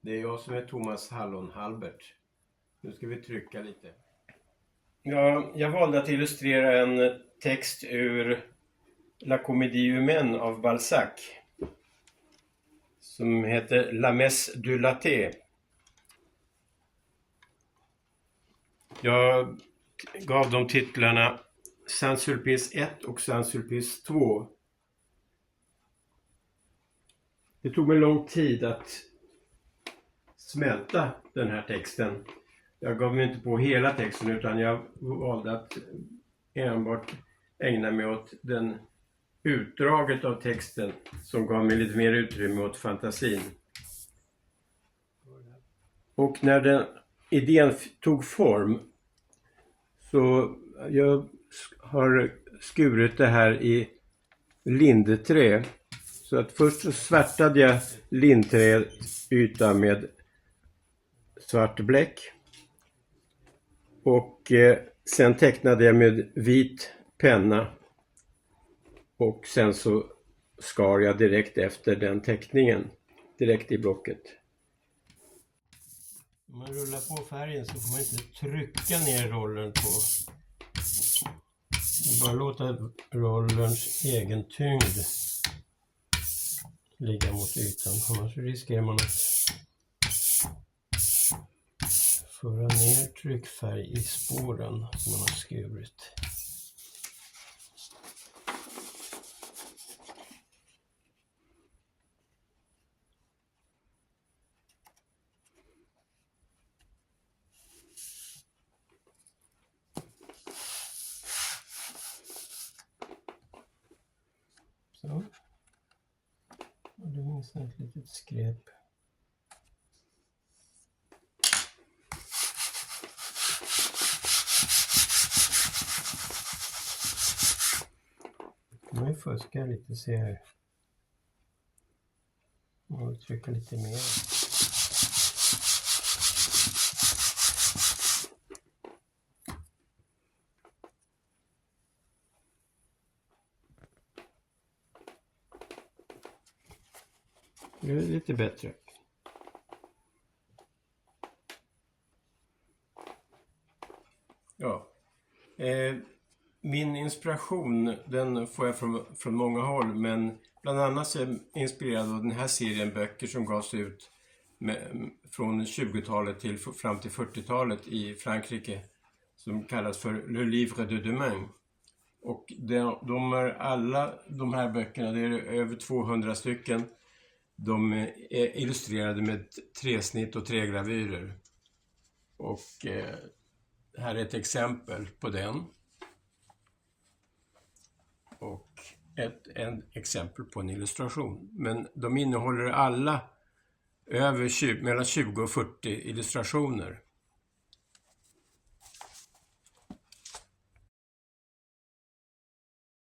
Det är jag som är Thomas Hallon Halbert. Nu ska vi trycka lite. Ja, jag valde att illustrera en text ur La Comédie Humaine av Balzac. Som heter La Messe du Latte. Jag gav de titlarna Saint-Sulpice 1 och Saint-Sulpice 2. Det tog mig lång tid att smälta den här texten. Jag gav mig inte på hela texten utan jag valde att enbart ägna mig åt den utdraget av texten som gav mig lite mer utrymme åt fantasin. Och när den idén tog form så jag har skurit det här i lindeträ. Så att först så svärtade jag lindträets yta med svart bläck. Och sen tecknade jag med vit penna. Och sen så skar jag direkt efter den teckningen. Direkt i blocket. Om man rullar på färgen så får man inte trycka ner rollen på. Bara låta rollens egen tyngd ligga mot ytan. Annars riskerar man att föra ner tryckfärg i spåren som man har skurit. Så. Och det minns ett litet skräp. Nu fuskar jag lite, ser jag. Och trycka lite mer. Det är lite bättre. Ja. Min inspiration, den får jag från många håll, men bland annat så är jag inspirerad av den här serien böcker som gavs ut från 20-talet till fram till 40-talet i Frankrike som kallas för Le Livre de Demain. Och de är alla de här böckerna, det är över 200 stycken. De är illustrerade med träsnitt och trägravyrer. Och här är ett exempel på den. Och ett exempel på en illustration. Men de innehåller alla mellan 20 och 40 illustrationer.